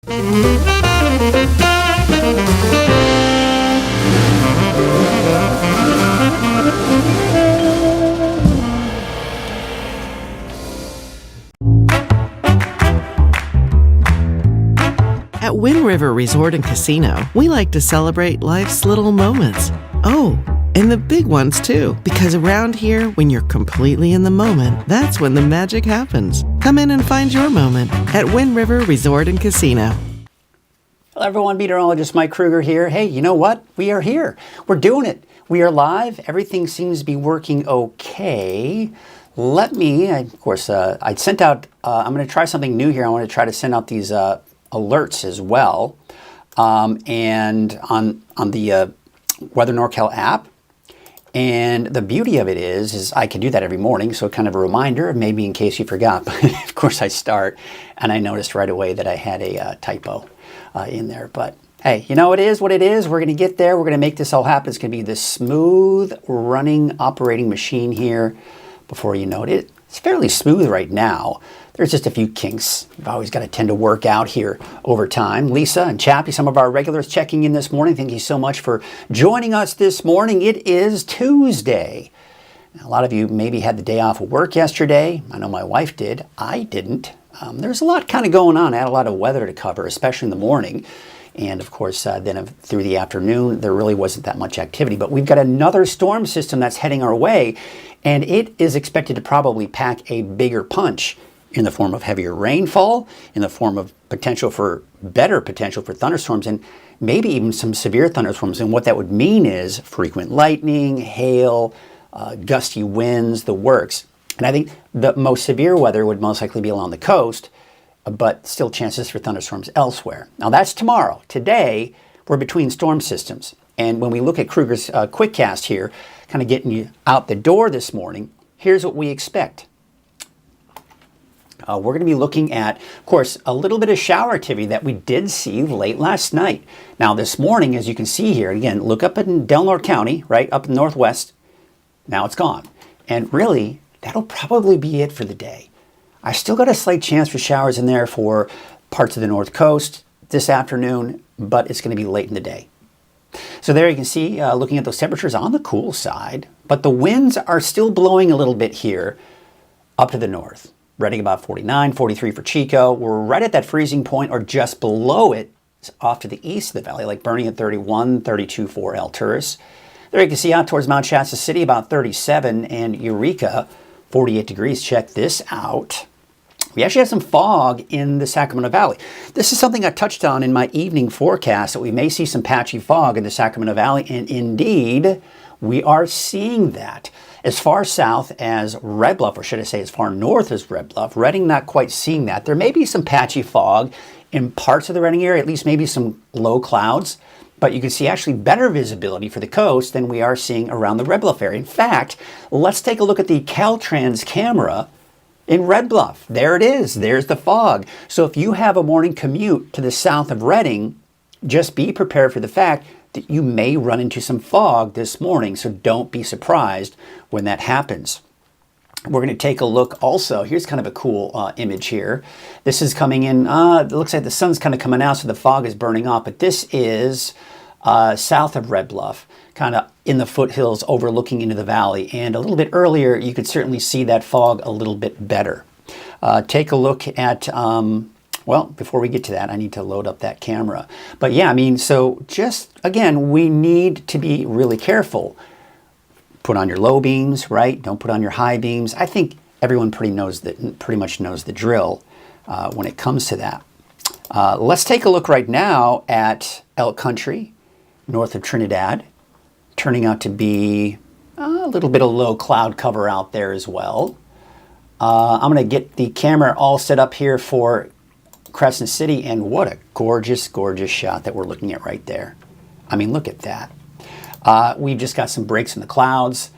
At Wind River Resort and Casino, we like to celebrate life's little moments. Oh, and the big ones too, because around here, when you're completely in the moment, that's when the magic happens. Come in and find your moment at Wind River Resort and Casino. Hello everyone, meteorologist Mike Krueger here. Hey, you know what? We are here. We're doing it. We are live. Everything seems to be working okay. I sent out, I'm going to try something new here. I want to try to send out these alerts as well. And on the Weather NorCal app. And the beauty of it is I can do that every morning. So kind of a reminder, maybe in case you forgot. But of course I start and I noticed right away that I had a typo in there. But hey, you know, it is what it is. We're going to get there. We're going to make this all happen. It's going to be this smooth running operating machine here before you know it. It's fairly smooth right now. There's just a few kinks. You've always got to tend to work out here over time. Lisa and Chappie, some of our regulars checking in this morning. Thank you so much for joining us this morning. It is Tuesday. Now, a lot of you maybe had the day off of work yesterday. I know my wife did. I didn't. There's a lot kind of going on. I had a lot of weather to cover, especially in the morning. And of course, then through the afternoon, there really wasn't that much activity. But we've got another storm system that's heading our way, and it is expected to probably pack a bigger punch in the form of heavier rainfall, in the form of better potential for thunderstorms, and maybe even some severe thunderstorms. And what that would mean is frequent lightning, hail, gusty winds, the works. And I think the most severe weather would most likely be along the coast, but still chances for thunderstorms elsewhere. Now that's tomorrow. Today, we're between storm systems. And when we look at Krueger's quickcast here, kind of getting you out the door this morning, here's what we expect. We're going to be looking at, of course, a little bit of shower activity that we did see late last night. Now this morning, as you can see here, again, look up in Delaware County, right up in the northwest. Now it's gone. And really, that'll probably be it for the day. I still got a slight chance for showers in there for parts of the north coast this afternoon, but it's going to be late in the day. So there you can see, looking at those temperatures on the cool side, but the winds are still blowing a little bit here up to the north. Reading about 49, 43 for Chico. We're right at that freezing point or just below it off to the east of the valley, like Bernie at 31, 32 for Alturas. There you can see out towards Mount Shasta City about 37 and Eureka 48 degrees. Check this out. We actually have some fog in the Sacramento Valley. This is something I touched on in my evening forecast, that we may see some patchy fog in the Sacramento Valley, and indeed, we are seeing that. As far south as Red Bluff, or should I say as far north as Red Bluff, Redding not quite seeing that. There may be some patchy fog in parts of the Redding area, at least maybe some low clouds, but you can see actually better visibility for the coast than we are seeing around the Red Bluff area. In fact, let's take a look at the Caltrans camera in Red Bluff. There it is. There's the fog. So if you have a morning commute to the south of Redding, just be prepared for the fact that you may run into some fog this morning, so don't be surprised when that happens. We're going to take a look also. Here's kind of a cool image here. This is coming in, it looks like the sun's kind of coming out, so the fog is burning off, but this is south of Red Bluff, kind of in the foothills overlooking into the valley. And a little bit earlier, you could certainly see that fog a little bit better. Take a look at well, before we get to that, I need to load up that camera. But yeah, I mean, so just, again, we need to be really careful. Put on your low beams, right? Don't put on your high beams. I think everyone pretty much knows the drill when it comes to that. Let's take a look right now at Elk Country, north of Trinidad. Turning out to be a little bit of low cloud cover out there as well. I'm going to get the camera all set up here for Crescent City, and what a gorgeous, gorgeous shot that we're looking at right there. I mean, look at that. We've just got some breaks in the clouds.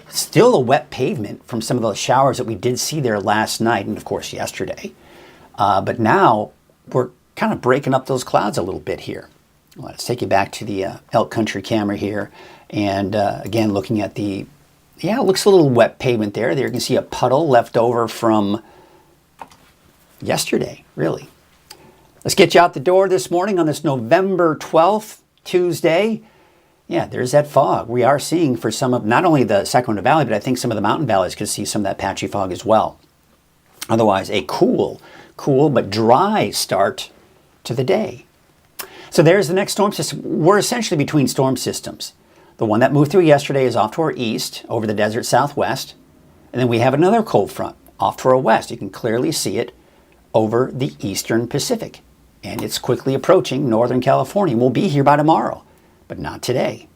Still a wet pavement from some of those showers that we did see there last night and, of course, yesterday. But now we're kind of breaking up those clouds a little bit here. Let's take you back to the Elk Country camera here. And again, looking at the, yeah, it looks a little wet pavement there. There you can see a puddle left over from yesterday, really. Let's get you out the door this morning on this November 12th, Tuesday. Yeah, there's that fog. We are seeing for some of, not only the Sacramento Valley, but I think some of the mountain valleys could see some of that patchy fog as well. Otherwise, a cool but dry start to the day. So there's the next storm system. We're essentially between storm systems. The one that moved through yesterday is off to our east, over the desert southwest. And then we have another cold front off to our west. You can clearly see it over the eastern Pacific. And it's quickly approaching Northern California. We'll be here by tomorrow, but not today.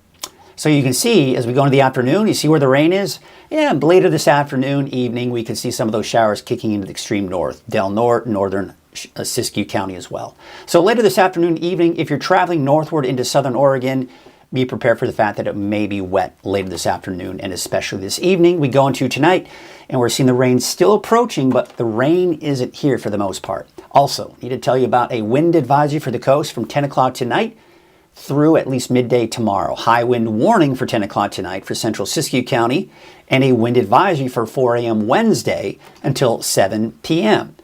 So you can see as we go into the afternoon, you see where the rain is? Yeah, later this afternoon, evening, we can see some of those showers kicking into the extreme north, Del Norte, northern Siskiyou County as well. So later this afternoon, evening, if you're traveling northward into southern Oregon, be prepared for the fact that it may be wet later this afternoon and especially this evening. We go into tonight and we're seeing the rain still approaching, but the rain isn't here for the most part. Also, need to tell you about a wind advisory for the coast from 10 o'clock tonight through at least midday tomorrow. High wind warning for 10 o'clock tonight for central Siskiyou County and a wind advisory for 4 a.m. Wednesday until 7 p.m.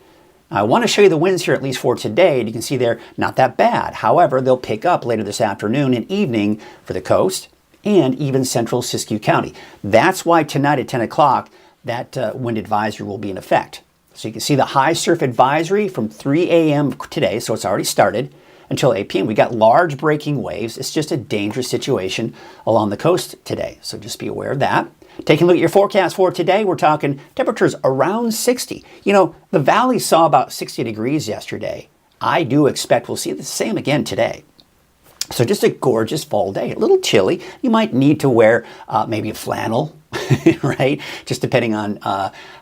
I want to show you the winds here, at least for today. And you can see they're not that bad. However, they'll pick up later this afternoon and evening for the coast and even central Siskiyou County. That's why tonight at 10 o'clock, that wind advisory will be in effect. So you can see the high surf advisory from 3 a.m. today, so it's already started, until 8 p.m. We got large breaking waves. It's just a dangerous situation along the coast today. So just be aware of that. Taking a look at your forecast for today, we're talking temperatures around 60. You know, the valley saw about 60 degrees yesterday. I do expect we'll see the same again today. So just a gorgeous fall day. A little chilly. You might need to wear maybe a flannel, right? Just depending on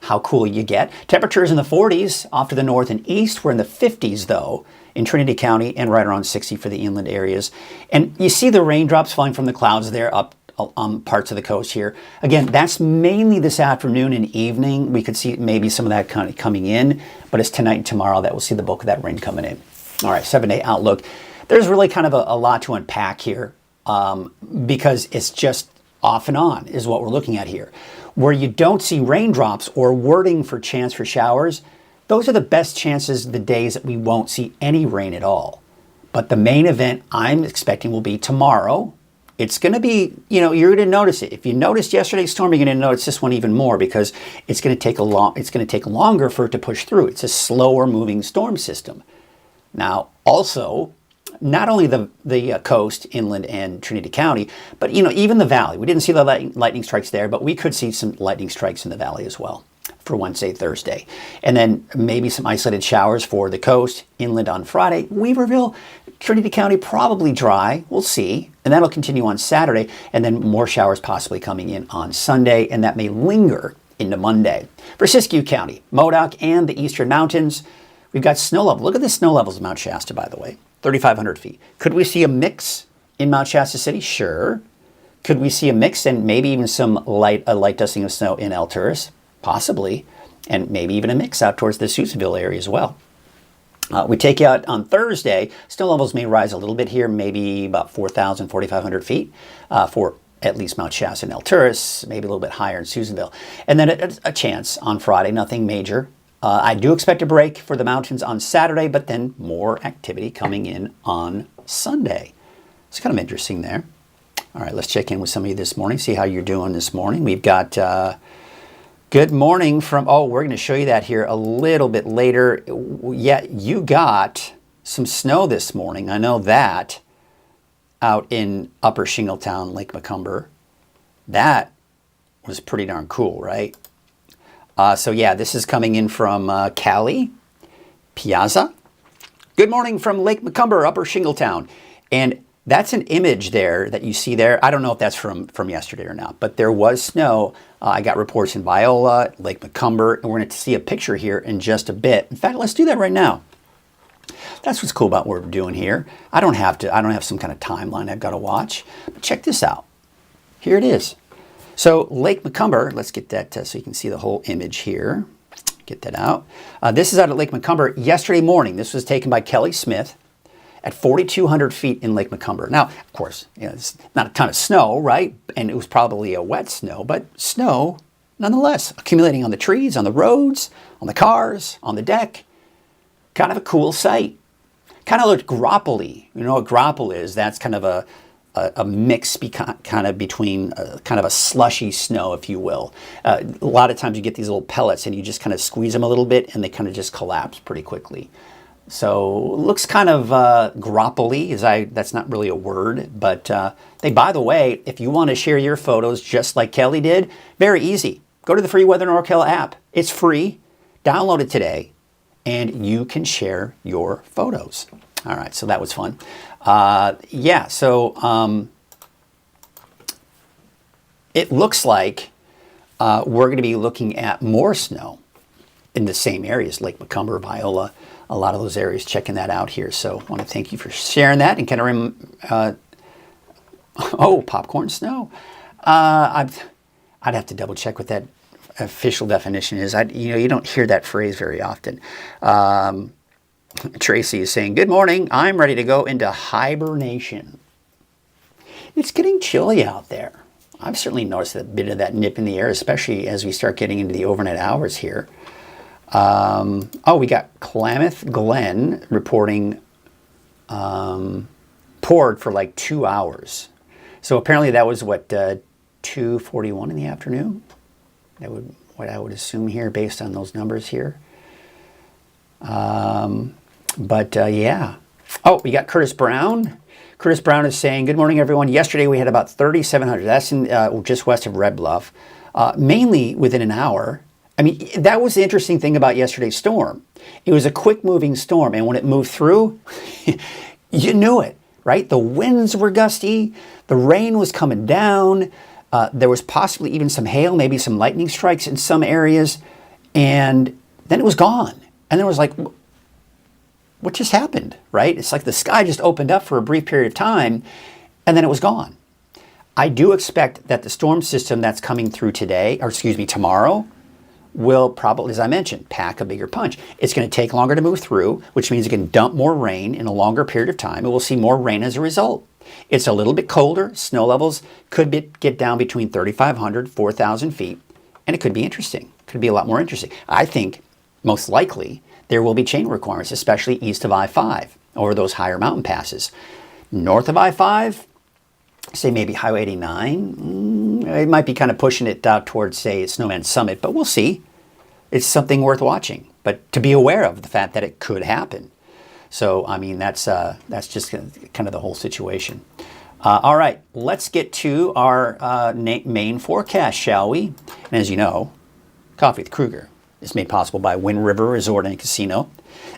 how cool you get. Temperatures in the 40s off to the north and east. We're in the 50s, though, in Trinity County and right around 60 for the inland areas. And you see the raindrops falling from the clouds there up on parts of the coast here. Again, that's mainly this afternoon and evening. We could see maybe some of that kind of coming in, but it's tonight and tomorrow that we'll see the bulk of that rain coming in. All right, 7-day outlook. There's really kind of a lot to unpack here because it's just off and on is what we're looking at here. Where you don't see raindrops or wording for chance for showers, those are the best chances the days that we won't see any rain at all. But the main event I'm expecting will be tomorrow. It's going to be, you know, you're going to notice it. If you noticed yesterday's storm, you're going to notice this one even more because it's going to take longer for it to push through. It's a slower moving storm system. Now, also, not only the coast, inland, and Trinity County, but, you know, even the valley. We didn't see the lightning strikes there, but we could see some lightning strikes in the valley as well for Wednesday, Thursday. And then maybe some isolated showers for the coast, inland on Friday. Weaverville, Trinity County, probably dry. We'll see. And that'll continue on Saturday. And then more showers possibly coming in on Sunday. And that may linger into Monday. For Siskiyou County, Modoc, and the Eastern Mountains, we've got snow level. Look at the snow levels of Mount Shasta, by the way. 3,500 feet. Could we see a mix in Mount Shasta City? Sure. Could we see a mix and maybe even some light dusting of snow in Alturas? Possibly. And maybe even a mix out towards the Susanville area as well. We take you out on Thursday. Snow levels may rise a little bit here, maybe about 4,000, 4,500 feet for at least Mount Shasta and Alturas, maybe a little bit higher in Susanville. And then a chance on Friday, nothing major. I do expect a break for the mountains on Saturday, but then more activity coming in on Sunday. It's kind of interesting there. All right, let's check in with some of you this morning, see how you're doing this morning. We've got good morning from, we're going to show you that here a little bit later. Yeah, you got some snow this morning. I know that out in Upper Shingletown, Lake Macomber. That was pretty darn cool, right? So yeah, this is coming in from Cali, Piazza. Good morning from Lake Macomber, Upper Shingletown. And that's an image there that you see there. I don't know if that's from yesterday or not, but there was snow. I got reports in Viola, Lake Macomber, and we're going to see a picture here in just a bit. In fact, let's do that right now. That's what's cool about what we're doing here. I don't have some kind of timeline I've got to watch. But check this out. Here it is. So Lake Macomber, let's get that so you can see the whole image here. Get that out. This is out at Lake Macomber yesterday morning. This was taken by Kelly Smith at 4,200 feet in Lake Macomber. Now, of course, it's not a ton of snow, right? And it was probably a wet snow, but snow nonetheless, accumulating on the trees, on the roads, on the cars, on the deck. Kind of a cool sight. Kind of looked grapply. You know what grapple is? That's kind of a mix kind of between kind of a slushy snow, if you will. A lot of times you get these little pellets and you just kind of squeeze them a little bit and they kind of just collapse pretty quickly. So looks kind of grapply. That's not really a word, but by the way, if you want to share your photos just like Kelly did, very easy. Go to the free Weather NorCal app. It's free. Download it today and you can share your photos. All right, so that was fun. It looks like we're going to be looking at more snow in the same areas, Lake Macomber, Viola, a lot of those areas, checking that out here. So I want to thank you for sharing that. And kind of, popcorn snow. I'd have to double check what that official definition is. You don't hear that phrase very often. Tracy is saying, good morning. I'm ready to go into hibernation. It's getting chilly out there. I've certainly noticed a bit of that nip in the air, especially as we start getting into the overnight hours here. We got Klamath Glen reporting poured for like 2 hours. So apparently that was what, 2:41 in the afternoon? What I would assume here based on those numbers here. Yeah. Oh, we got Curtis Brown. Curtis Brown is saying, good morning, everyone. Yesterday we had about 3,700. That's in just west of Red Bluff, mainly within an hour. I mean, that was the interesting thing about yesterday's storm. It was a quick moving storm, and when it moved through, you knew it, right? The winds were gusty, the rain was coming down, there was possibly even some hail, maybe some lightning strikes in some areas, and then it was gone. And then it was like, what just happened, right? It's like the sky just opened up for a brief period of time, and then it was gone. I do expect that the storm system that's coming through tomorrow, will probably, as I mentioned, pack a bigger punch. It's going to take longer to move through, which means it can dump more rain in a longer period of time, and we'll see more rain as a result. It's a little bit colder. Snow levels could get down between 3,500, 4,000 feet, and it could be interesting. Could be a lot more interesting. I think, most likely, there will be chain requirements, especially east of I-5, over those higher mountain passes. North of I-5, say maybe Highway 89, it might be kind of pushing it out towards, say, Snowman Summit, but we'll see. It's something worth watching, but to be aware of the fact that it could happen. So, I mean, that's just kind of the whole situation. All right, let's get to our main forecast, shall we? And as you know, Coffee with Krueger is made possible by Wind River Resort and Casino.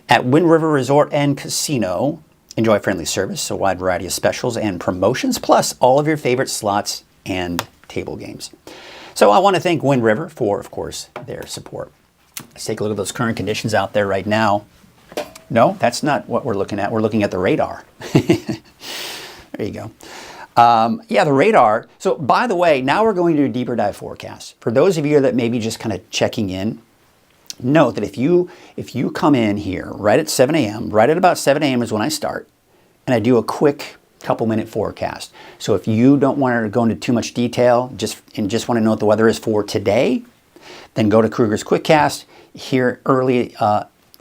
At Wind River Resort and Casino, enjoy friendly service, a wide variety of specials and promotions, plus all of your favorite slots and table games. So I want to thank Wind River for, of course, their support. Let's take a look at those current conditions out there right now. No, that's not what we're looking at. We're looking at the radar. There you go. The radar. So by the way, now we're going to do a deeper dive forecast. For those of you that may be just kind of checking in, note that if you come in here right at 7 a.m., right at about 7 a.m. is when I start, and I do a quick couple-minute forecast. So if you don't want to go into too much detail, just want to know what the weather is for today, then go to Krueger's Quickcast here early,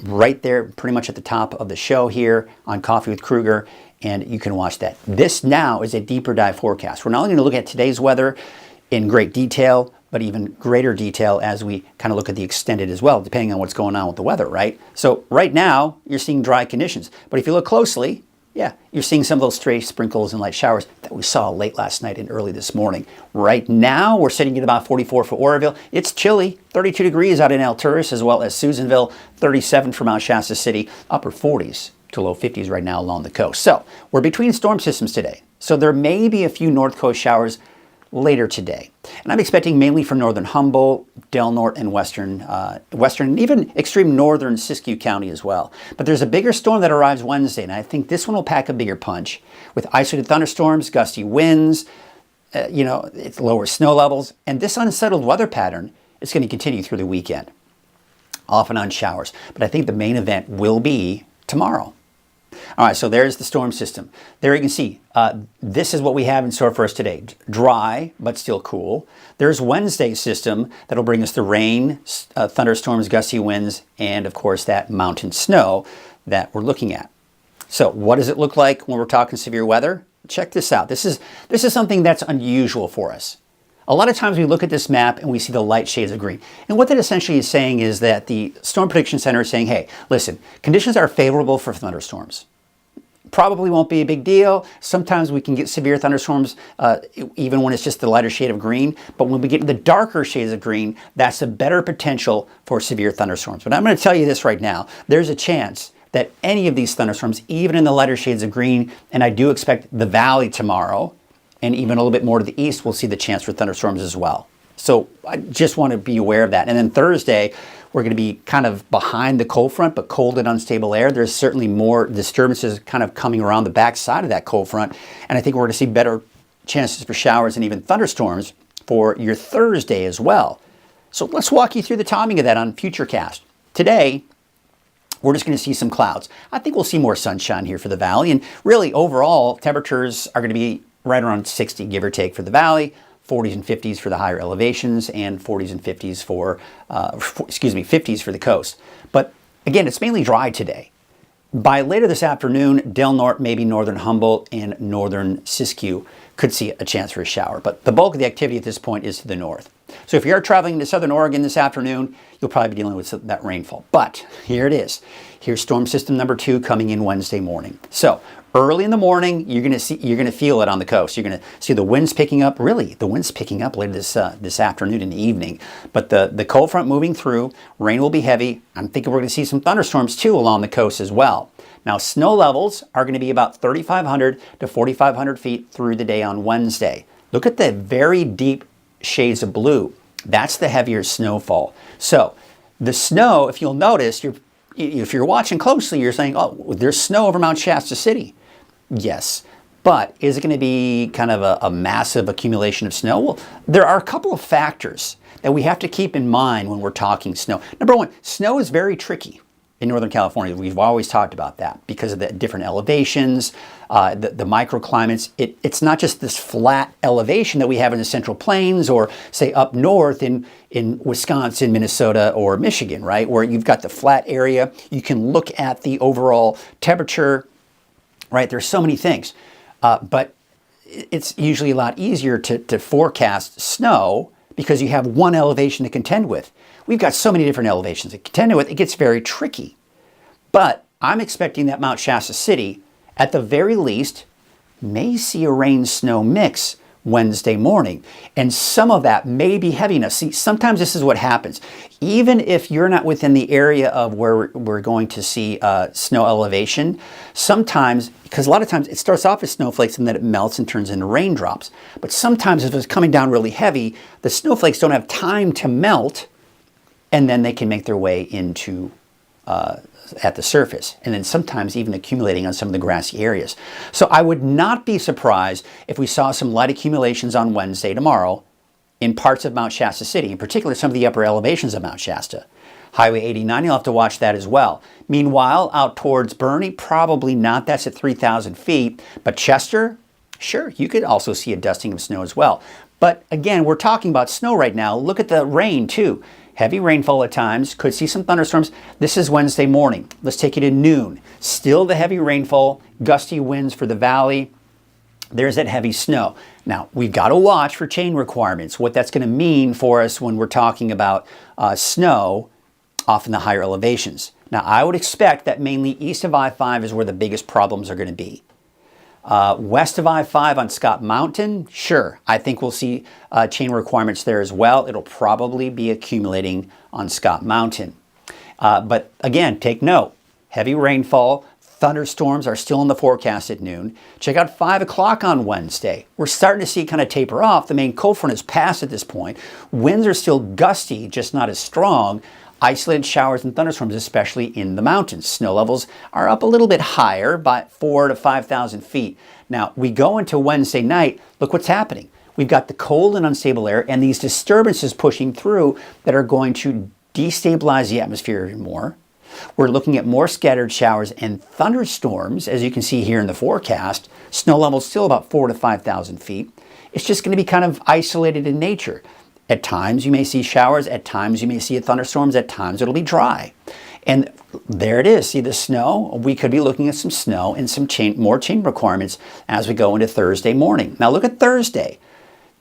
right there, pretty much at the top of the show here on Coffee with Krueger, and you can watch that. This now is a deeper dive forecast. We're not only going to look at today's weather in great detail, but even greater detail as we kind of look at the extended as well, depending on what's going on with the weather, right? So right now, you're seeing dry conditions. But if you look closely, yeah, you're seeing some of those stray sprinkles and light showers that we saw late last night and early this morning. Right now, we're sitting at about 44 for Oroville. It's chilly, 32 degrees out in Alturas, as well as Susanville, 37 for Mount Shasta City, upper 40s to low 50s right now along the coast. So we're between storm systems today. So there may be a few North Coast showers later today. And I'm expecting mainly for northern Humboldt, Del Norte, and western, and even extreme northern Siskiyou County as well. But there's a bigger storm that arrives Wednesday, and I think this one will pack a bigger punch with isolated thunderstorms, gusty winds, it's lower snow levels, and this unsettled weather pattern is going to continue through the weekend, off and on showers. But I think the main event will be tomorrow. All right, so there's the storm system. There you can see, this is what we have in store for us today. Dry, but still cool. There's Wednesday's system that'll bring us the rain, thunderstorms, gusty winds, and of course that mountain snow that we're looking at. So what does it look like when we're talking severe weather? Check this out. This is something that's unusual for us. A lot of times we look at this map and we see the light shades of green. And what that essentially is saying is that the Storm Prediction Center is saying, hey, listen, conditions are favorable for thunderstorms. Probably won't be a big deal. Sometimes we can get severe thunderstorms even when it's just the lighter shade of green. But when we get the darker shades of green, that's a better potential for severe thunderstorms. But I'm going to tell you this right now. There's a chance that any of these thunderstorms, even in the lighter shades of green, and I do expect the valley tomorrow, and even a little bit more to the east, we'll see the chance for thunderstorms as well. So I just want to be aware of that. And then Thursday, we're going to be kind of behind the cold front, but cold and unstable air. There's certainly more disturbances kind of coming around the back side of that cold front. And I think we're going to see better chances for showers and even thunderstorms for your Thursday as well. So let's walk you through the timing of that on Futurecast. Today, we're just going to see some clouds. I think we'll see more sunshine here for the valley. And really, overall, temperatures are going to be right around 60, give or take, for the valley, 40s and 50s for the higher elevations, and 40s and 50s for, 50s for the coast. But again, it's mainly dry today. By later this afternoon, Del Norte, maybe northern Humboldt, and northern Siskiyou could see a chance for a shower. But the bulk of the activity at this point is to the north. So if you are traveling to southern Oregon this afternoon, you'll probably be dealing with that rainfall. But here it is. Here's storm system number 2 coming in Wednesday morning. So early in the morning, you're going to feel it on the coast. You're going to see the winds picking up. Really, the winds picking up later this afternoon and evening. But the cold front moving through, rain will be heavy. I'm thinking we're going to see some thunderstorms too along the coast as well. Now, snow levels are going to be about 3,500 to 4,500 feet through the day on Wednesday. Look at the very deep shades of blue. That's the heavier snowfall. So the snow, if you'll notice, if you're watching closely, you're saying, oh, there's snow over Mount Shasta City. Yes, but is it going to be kind of a massive accumulation of snow? Well, there are a couple of factors that we have to keep in mind when we're talking snow. Number one, snow is very tricky in Northern California. We've always talked about that because of the different elevations, the microclimates. It's not just this flat elevation that we have in the Central Plains or say up north in Wisconsin, Minnesota, or Michigan, right? Where you've got the flat area. You can look at the overall temperature, right? There's so many things. But it's usually a lot easier to forecast snow because you have one elevation to contend with. We've got so many different elevations to contend with, it gets very tricky. But I'm expecting that Mount Shasta City, at the very least, may see a rain-snow mix Wednesday morning. And some of that may be heavy enough. See, sometimes this is what happens. Even if you're not within the area of where we're going to see snow elevation, sometimes, because a lot of times it starts off as snowflakes and then it melts and turns into raindrops. But sometimes if it's coming down really heavy, the snowflakes don't have time to melt, and then they can make their way into at the surface, and then sometimes even accumulating on some of the grassy areas. So I would not be surprised if we saw some light accumulations on Wednesday tomorrow in parts of Mount Shasta City, in particular some of the upper elevations of Mount Shasta. Highway 89, you'll have to watch that as well. Meanwhile, out towards Bernie, probably not. That's at 3,000 feet. But Chester, sure, you could also see a dusting of snow as well. But again, we're talking about snow right now. Look at the rain too. Heavy rainfall at times, could see some thunderstorms. This is Wednesday morning. Let's take you to noon. Still the heavy rainfall, gusty winds for the valley. There's that heavy snow. Now, we've got to watch for chain requirements, what that's going to mean for us when we're talking about snow off in the higher elevations. Now, I would expect that mainly east of I-5 is where the biggest problems are going to be. West of I-5 on Scott Mountain, sure, I think we'll see chain requirements there as well. It'll probably be accumulating on Scott Mountain. But again, take note, heavy rainfall, thunderstorms are still in the forecast at noon. Check out 5 o'clock on Wednesday. We're starting to see it kind of taper off. The main cold front is past at this point. Winds are still gusty, just not as strong. Isolated showers and thunderstorms, especially in the mountains. Snow levels are up a little bit higher, by 4,000 to 5,000 feet. Now, we go into Wednesday night, look what's happening. We've got the cold and unstable air and these disturbances pushing through that are going to destabilize the atmosphere even more. We're looking at more scattered showers and thunderstorms, as you can see here in the forecast. Snow levels still about 4,000 to 5,000 feet. It's just going to be kind of isolated in nature. At times you may see showers, at times you may see thunderstorms, at times it'll be dry. And there it is. See the snow? We could be looking at some snow and some more chain requirements as we go into Thursday morning. Now look at Thursday.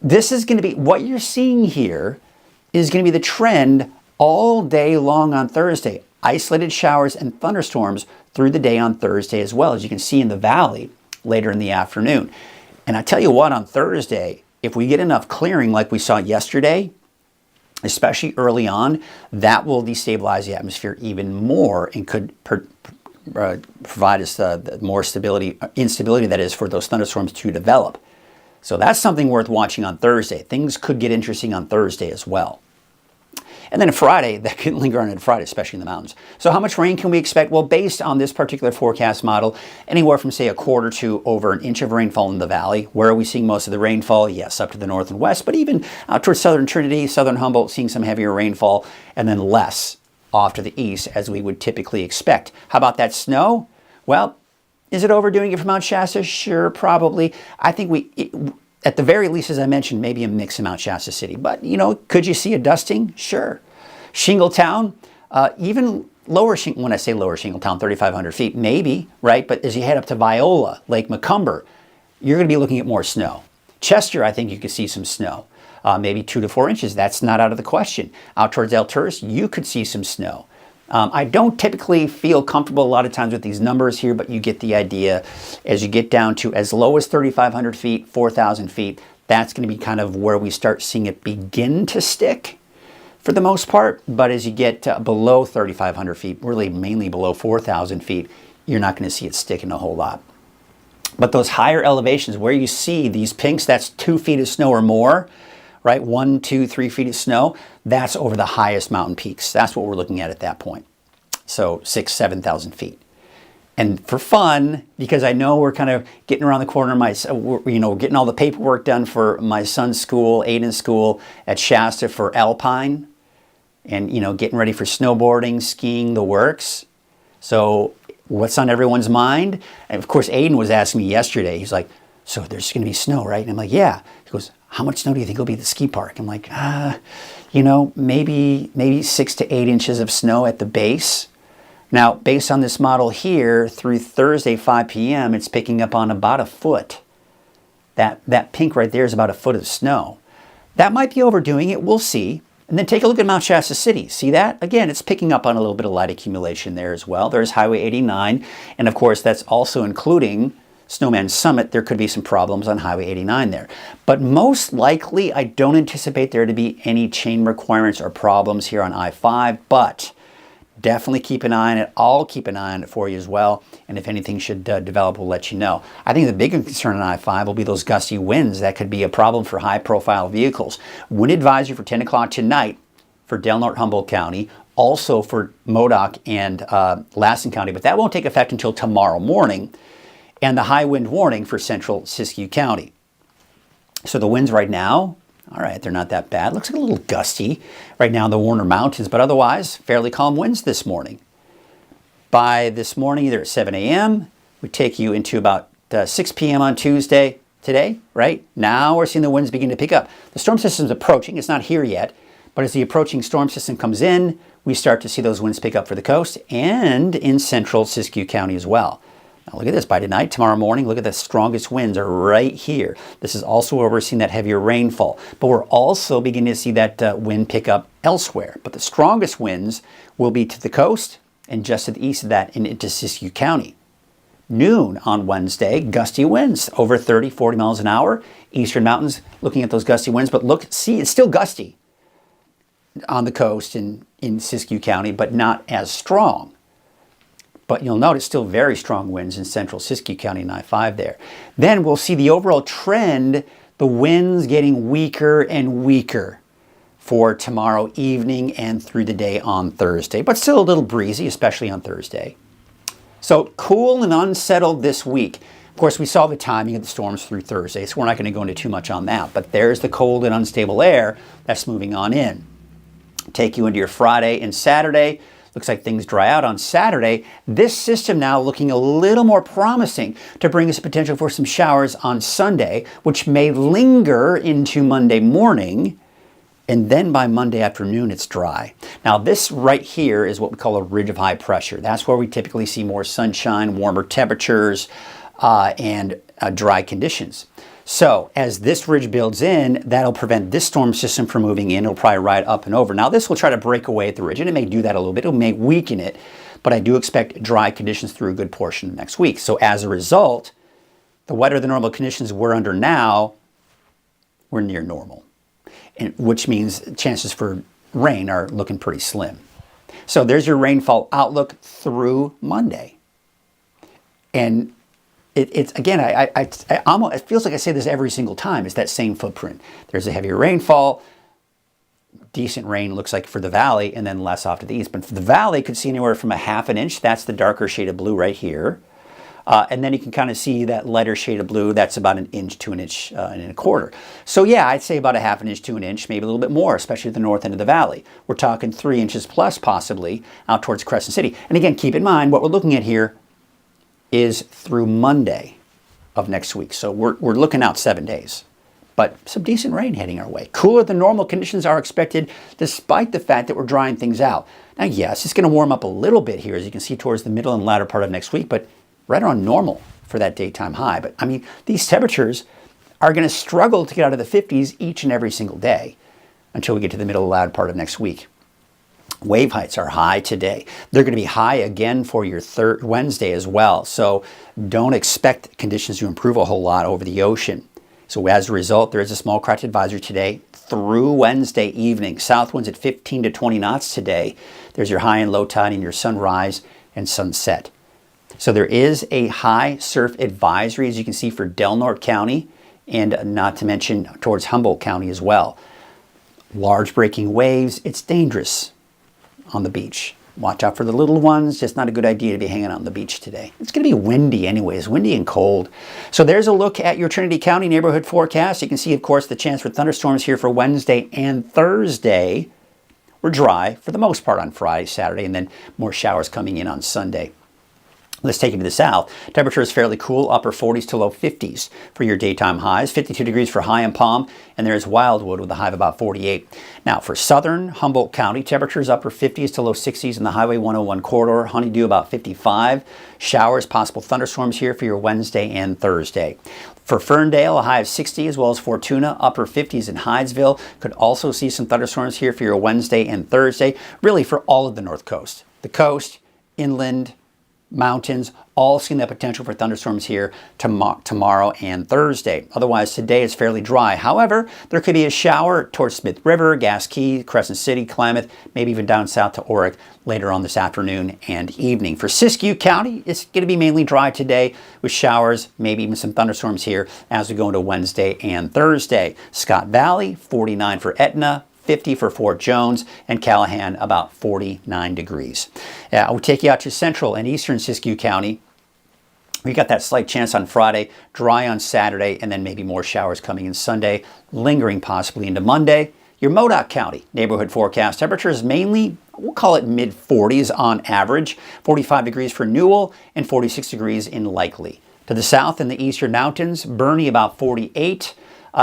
This is going to be, what you're seeing here is going to be the trend all day long on Thursday. Isolated showers and thunderstorms through the day on Thursday as well, as you can see in the valley later in the afternoon. And I tell you what, on Thursday, if we get enough clearing like we saw yesterday, especially early on, that will destabilize the atmosphere even more and could provide us the more instability that is for those thunderstorms to develop. So that's something worth watching on Thursday. Things could get interesting on Thursday as well. And then Friday, that can linger on Friday, especially in the mountains. So how much rain can we expect? Well, based on this particular forecast model, anywhere from, say, a quarter to over an inch of rainfall in the valley. Where are we seeing most of the rainfall? Yes, up to the north and west, but even out towards southern Trinity, southern Humboldt, seeing some heavier rainfall, and then less off to the east, as we would typically expect. How about that snow? Well, is it overdoing it for Mount Shasta? Sure, probably. I think at the very least, as I mentioned, maybe a mix in Mount Shasta City. But, could you see a dusting? Sure. Shingletown, even lower, when I say lower Shingletown, 3,500 feet, maybe, right? But as you head up to Viola, Lake Macomber, you're going to be looking at more snow. Chester, I think you could see some snow, maybe 2 to 4 inches. That's not out of the question. Out towards El Tourist, you could see some snow. I don't typically feel comfortable a lot of times with these numbers here, but you get the idea. As you get down to as low as 3,500 feet, 4,000 feet, that's going to be kind of where we start seeing it begin to stick for the most part. But as you get below 3,500 feet, really mainly below 4,000 feet, you're not going to see it sticking a whole lot. But those higher elevations where you see these pinks, that's 2 feet of snow or more, right? 1, 2, 3 feet of snow. That's over the highest mountain peaks. That's what we're looking at that point. So 6,000, 7,000 feet. And for fun, because I know we're kind of getting around the corner, getting all the paperwork done for my son's school, Aiden's school at Shasta for Alpine, and getting ready for snowboarding, skiing, the works. So what's on everyone's mind? And of course, Aiden was asking me yesterday. He's like, "So there's going to be snow, right?" And I'm like, "Yeah." He goes, "How much snow do you think will be at the ski park?" I'm like, maybe 6 to 8 inches of snow at the base. Now, based on this model here, through Thursday, 5 p.m., it's picking up on about a foot. That pink right there is about a foot of snow. That might be overdoing it. We'll see. And then take a look at Mount Shasta City. See that? Again, it's picking up on a little bit of light accumulation there as well. There's Highway 89. And of course, that's also including Snowman Summit. There could be some problems on Highway 89 there. But most likely, I don't anticipate there to be any chain requirements or problems here on I-5. But definitely keep an eye on it. I'll keep an eye on it for you as well. And if anything should develop, we'll let you know. I think the bigger concern on I-5 will be those gusty winds. That could be a problem for high-profile vehicles. Wind advisory for 10 o'clock tonight for Del Norte, Humboldt County. Also for Modoc and Lassen County. But that won't take effect until tomorrow morning. And the high wind warning for central Siskiyou County. So the winds right now, all right, they're not that bad. Looks like a little gusty right now in the Warner Mountains, but otherwise fairly calm winds this morning. By this morning, either at 7 a.m., we take you into about 6 p.m. on Tuesday today, right? Now we're seeing the winds begin to pick up. The storm system's approaching. It's not here yet, but as the approaching storm system comes in, we start to see those winds pick up for the coast and in central Siskiyou County as well. Now look at this, by tonight, tomorrow morning, look at the strongest winds are right here. This is also where we're seeing that heavier rainfall. But we're also beginning to see that wind pick up elsewhere. But the strongest winds will be to the coast and just to the east of that and into Siskiyou County. Noon on Wednesday, gusty winds over 30, 40 miles an hour. Eastern mountains looking at those gusty winds. But look, see, it's still gusty on the coast in Siskiyou County, but not as strong. But you'll notice still very strong winds in central Siskiyou County and I-5 there. Then we'll see the overall trend, the winds getting weaker and weaker for tomorrow evening and through the day on Thursday. But still a little breezy, especially on Thursday. So cool and unsettled this week. Of course, we saw the timing of the storms through Thursday, so we're not going to go into too much on that. But there's the cold and unstable air that's moving on in. Take you into your Friday and Saturday. Looks like things dry out on Saturday. This system now looking a little more promising to bring us a potential for some showers on Sunday, which may linger into Monday morning. And then by Monday afternoon, it's dry. Now this right here is what we call a ridge of high pressure. That's where we typically see more sunshine, warmer temperatures, and dry conditions. So as this ridge builds in, that'll prevent this storm system from moving in. It'll probably ride up and over. Now this will try to break away at the ridge, and it may do that a little bit. It may weaken it, but I do expect dry conditions through a good portion of next week. So as a result, the wetter than normal conditions we're under now, we're near normal, and which means chances for rain are looking pretty slim. So there's your rainfall outlook through Monday. And it's again, it feels like I say this every single time. It's that same footprint. There's a heavier rainfall, decent rain looks like for the valley, and then less off to the east. But for the valley, could see anywhere from a half an inch. That's the darker shade of blue right here. And then you can kind of see that lighter shade of blue. That's about an inch to an inch and a quarter. So yeah, I'd say about a half an inch to an inch, maybe a little bit more, especially at the north end of the valley. We're talking 3 inches plus possibly out towards Crescent City. And again, keep in mind what we're looking at here is through Monday of next week. So we're looking out 7 days. But some decent rain heading our way. Cooler than normal conditions are expected despite the fact that we're drying things out. Now yes, it's going to warm up a little bit here as you can see towards the middle and latter part of next week, but right around normal for that daytime high. But I mean, these temperatures are going to struggle to get out of the 50s each and every single day until we get to the middle and latter part of next week. Wave heights are high today. They're going to be high again for your Wednesday as well. So don't expect conditions to improve a whole lot over the ocean. So as a result, there is a small craft advisory today through Wednesday evening. South winds at 15 to 20 knots today. There's your high and low tide and your sunrise and sunset. So there is a high surf advisory, as you can see, for Del Norte County, and not to mention towards Humboldt County as well. Large breaking waves, it's dangerous on the beach. Watch out for the little ones. Just not a good idea to be hanging out on the beach today. It's going to be windy anyways, windy and cold. So there's a look at your Trinity County neighborhood forecast. You can see, of course, the chance for thunderstorms here for Wednesday and Thursday. We're dry for the most part on Friday, Saturday, and then more showers coming in on Sunday. Let's take it to the south. Temperature is fairly cool, upper 40s to low 50s for your daytime highs. 52 degrees for High and Palm, and there's Wildwood with a high of about 48. Now for southern Humboldt County, temperatures upper 50s to low 60s in the Highway 101 corridor. Honeydew about 55. Showers, possible thunderstorms here for your Wednesday and Thursday. For Ferndale, a high of 60, as well as Fortuna, upper 50s in Hydesville. Could also see some thunderstorms here for your Wednesday and Thursday, really for all of the North Coast. The coast, inland, mountains, all seeing the potential for thunderstorms here tomorrow and Thursday. Otherwise, today is fairly dry. However, there could be a shower towards Smith River, Gas Key, Crescent City, Klamath, maybe even down south to Oric later on this afternoon and evening. For Siskiyou County, it's going to be mainly dry today with showers, maybe even some thunderstorms here as we go into Wednesday and Thursday. Scott Valley, 49 for Etna, 50 for Fort Jones, and Callahan about 49 degrees. We'll take you out to central and eastern Siskiyou County. We got that slight chance on Friday, dry on Saturday, and then maybe more showers coming in Sunday, lingering possibly into Monday. Your Modoc County neighborhood forecast temperatures mainly, we'll call it mid 40s on average, 45 degrees for Newell and 46 degrees in Likely. To the south in the eastern mountains, Bernie about 48.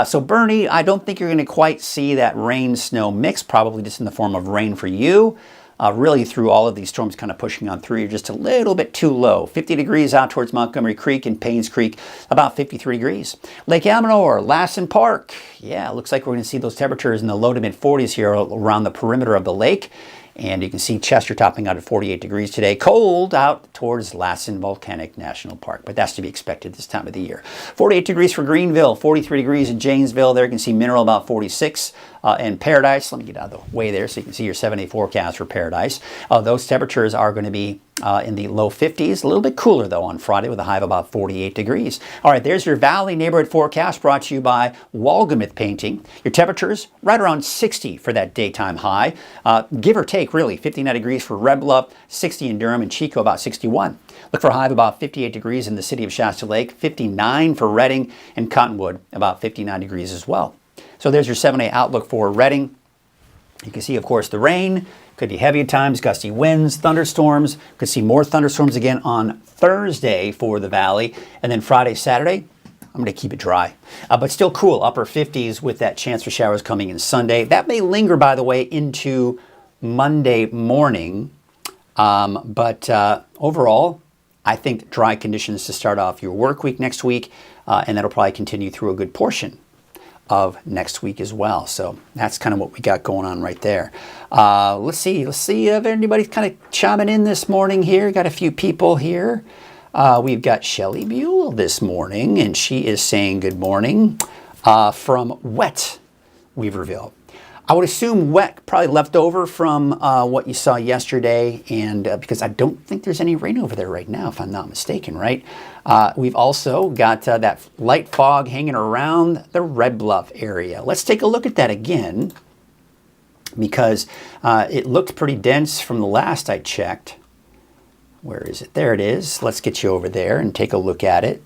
So Bernie, I don't think you're going to quite see that rain-snow mix, probably just in the form of rain for you. Really through all of these storms kind of pushing on through, you're just a little bit too low. 50 degrees out towards Montgomery Creek and Paynes Creek, about 53 degrees. Lake Amador, Lassen Park. Yeah, it looks like we're going to see those temperatures in the low to mid 40s here around the perimeter of the lake. And you can see Chester topping out at 48 degrees today. Cold out towards Lassen Volcanic National Park, but that's to be expected this time of the year. 48 degrees for Greenville, 43 degrees in Janesville. There you can see Mineral about 46. And Paradise, let me get out of the way there so you can see your 7-day forecast for Paradise. Those temperatures are going to be in the low 50s. A little bit cooler, though, on Friday with a high of about 48 degrees. All right, there's your Valley neighborhood forecast brought to you by Walgamuth Painting. Your temperatures right around 60 for that daytime high. Give or take, really, 59 degrees for Red Bluff, 60 in Durham, and Chico about 61. Look for a high of about 58 degrees in the city of Shasta Lake, 59 for Redding, and Cottonwood, about 59 degrees as well. So there's your 7-day outlook for Redding. You can see, of course, the rain. Could be heavy at times, gusty winds, thunderstorms. Could see more thunderstorms again on Thursday for the Valley. And then Friday, Saturday, I'm going to keep it dry. But still cool, upper 50s with that chance for showers coming in Sunday. That may linger, by the way, into Monday morning. But overall, I think dry conditions to start off your work week next week, and that'll probably continue through a good portion of next week as well. So that's kind of what we got going on right there. Let's see if anybody's kind of chiming in this morning here. Got a few people here. We've got Shelly Buell this morning, and she is saying good morning from wet Weaverville. I would assume wet probably left over from what you saw yesterday, and because I don't think there's any rain over there right now, if I'm not mistaken, right? We've also got that light fog hanging around the Red Bluff area. Let's take a look at that again, because it looked pretty dense from the last I checked. Where is it? There it is. Let's get you over there and take a look at it,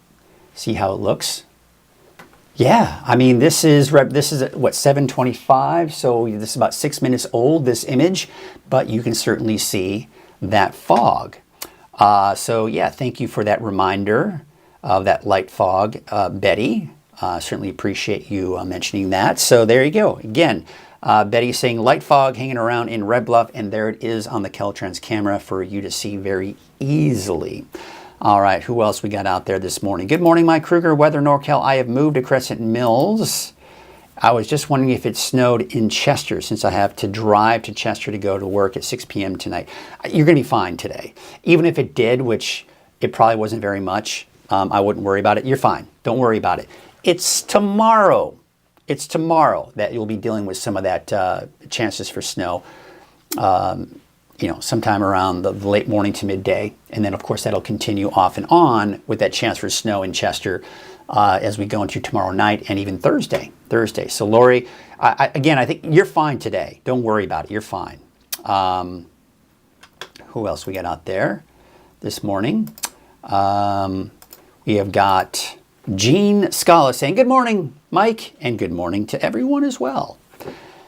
see how it looks. Yeah, I mean, this is what, 7:25, so this is about 6 minutes old, this image, but you can certainly see that fog. So yeah, thank you for that reminder of that light fog, Betty. Certainly appreciate you mentioning that. So there you go. Again, Betty saying light fog hanging around in Red Bluff, and there it is on the Caltrans camera for you to see very easily. All right, who else we got out there this morning? Good morning, Mike Krueger, Weather NorCal. I have moved to Crescent Mills. I was just wondering if it snowed in Chester, since I have to drive to Chester to go to work at 6 p.m. tonight. You're going to be fine today. Even if it did, which it probably wasn't very much, I wouldn't worry about it. You're fine. Don't worry about it. It's tomorrow. It's tomorrow that you'll be dealing with some of that chances for snow. Sometime around the late morning to midday. And then, of course, that'll continue off and on with that chance for snow in Chester as we go into tomorrow night and even Thursday. So, Lori, I think you're fine today. Don't worry about it. You're fine. Who else we got out there this morning? We have got Jean Scala saying, good morning, Mike, and good morning to everyone as well.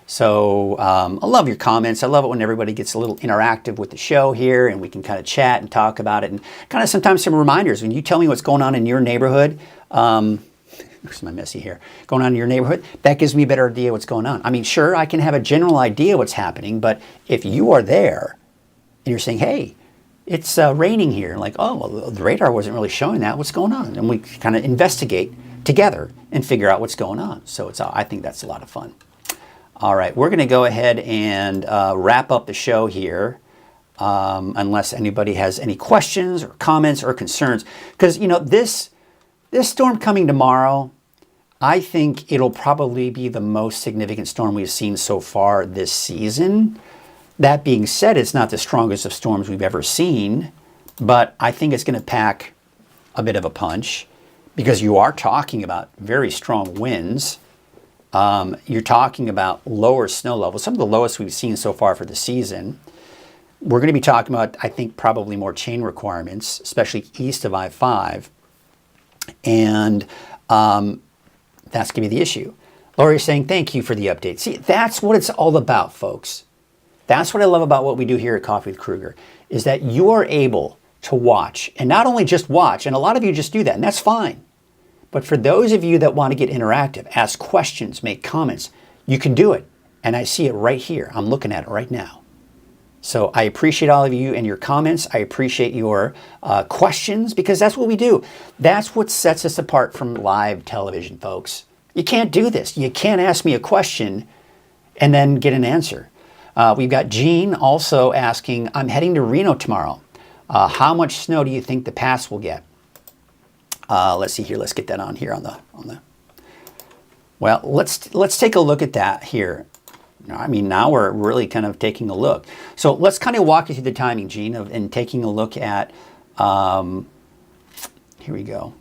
So I love your comments. I love it when everybody gets a little interactive with the show here, and we can kind of chat and talk about it, and kind of sometimes some reminders. When you tell me what's going on in your neighborhood, here's my messy hair, going on in your neighborhood, that gives me a better idea what's going on. I mean, sure, I can have a general idea what's happening, but if you are there and you're saying, hey, it's raining here, and like, oh, well, the radar wasn't really showing that, what's going on? And we kind of investigate together and figure out what's going on. So I think that's a lot of fun. All right, we're going to go ahead and wrap up the show here, unless anybody has any questions or comments or concerns. Because, this storm coming tomorrow, I think it'll probably be the most significant storm we've seen so far this season. That being said, it's not the strongest of storms we've ever seen, but I think it's going to pack a bit of a punch, because you are talking about very strong winds. You're talking about lower snow levels, some of the lowest we've seen so far for the season. We're going to be talking about, I think, probably more chain requirements, especially east of I-5. And that's going to be the issue. Lori's saying, thank you for the update. See, that's what it's all about, folks. That's what I love about what we do here at Coffee with Krueger, is that you are able to watch, and not only just watch, and a lot of you just do that, and that's fine. But for those of you that want to get interactive, ask questions, make comments, you can do it. And I see it right here. I'm looking at it right now. So I appreciate all of you and your comments. I appreciate your questions, because that's what we do. That's what sets us apart from live television, folks. You can't do this. You can't ask me a question and then get an answer. We've got Jean also asking, I'm heading to Reno tomorrow. How much snow do you think the pass will get? Let's see here. Let's get that on here on the. Well, let's take a look at that here. I mean, now we're really kind of taking a look. So let's kind of walk you through the timing, Gene, and taking a look at. Here we go.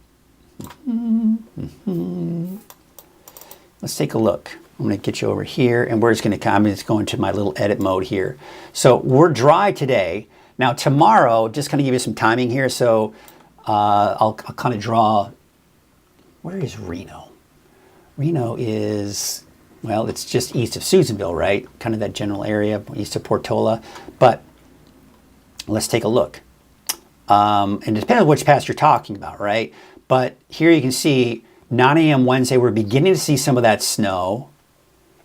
Let's take a look. I'm going to get you over here, and we're just going to come. I'm just going to my little edit mode here. So we're dry today. Now tomorrow, just kind of give you some timing here. So I'll kind of draw. Where is Reno? Reno is, well, it's just east of Susanville, right? Kind of that general area, east of Portola. But let's take a look. And it depends on which pass you're talking about, right? But here you can see 9 a.m. Wednesday, we're beginning to see some of that snow.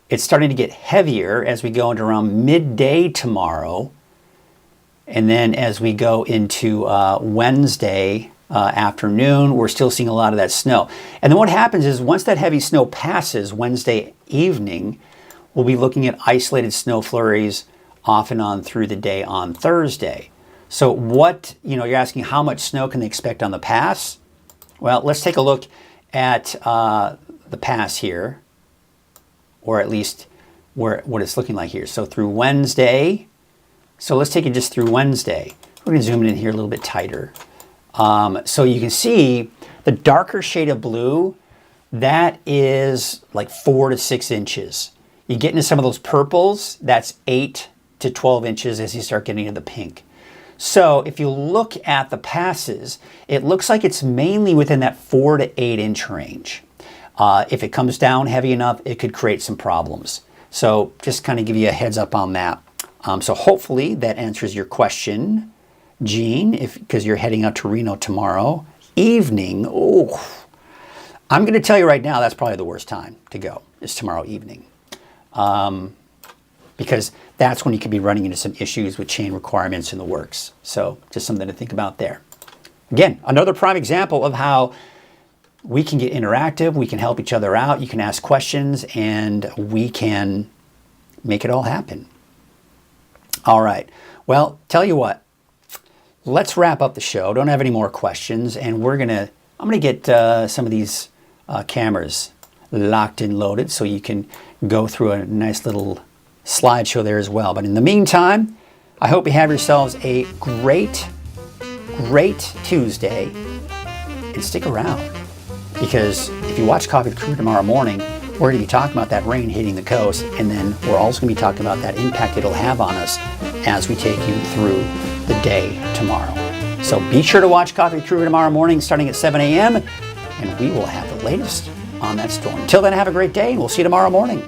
It's starting to get heavier as we go into around midday tomorrow. And then as we go into Wednesday afternoon, we're still seeing a lot of that snow. And then what happens is once that heavy snow passes Wednesday evening, we'll be looking at isolated snow flurries off and on through the day on Thursday. So what, you're asking how much snow can they expect on the pass? Well, let's take a look at the pass here, or at least what it's looking like here. So through Wednesday, so let's take it just through Wednesday. We're going to zoom in here a little bit tighter. So you can see the darker shade of blue, that is like 4 to 6 inches. You get into some of those purples, that's 8 to 12 inches as you start getting into the pink. So if you look at the passes, it looks like it's mainly within that 4 to 8 inch range. If it comes down heavy enough, it could create some problems. So just kind of give you a heads up on that. So hopefully that answers your question, Gene, because you're heading out to Reno tomorrow evening. Oh, I'm going to tell you right now, that's probably the worst time to go, is tomorrow evening. Because that's when you could be running into some issues with chain requirements in the works. So just something to think about there. Again, another prime example of how we can get interactive, we can help each other out, you can ask questions, and we can make it all happen. All right, well, tell you what, let's wrap up the show. Don't have any more questions, and I'm gonna get some of these cameras locked and loaded so you can go through a nice little slideshow there as well. But in the meantime, I hope you have yourselves a great Tuesday, and stick around, because if you watch Coffee with Krueger tomorrow morning, we're going to be talking about that rain hitting the coast, and then we're also going to be talking about that impact it'll have on us as we take you through the day tomorrow. So be sure to watch Coffee with Krueger tomorrow morning starting at 7 a.m. and we will have the latest on that storm. Until then, have a great day, and we'll see you tomorrow morning.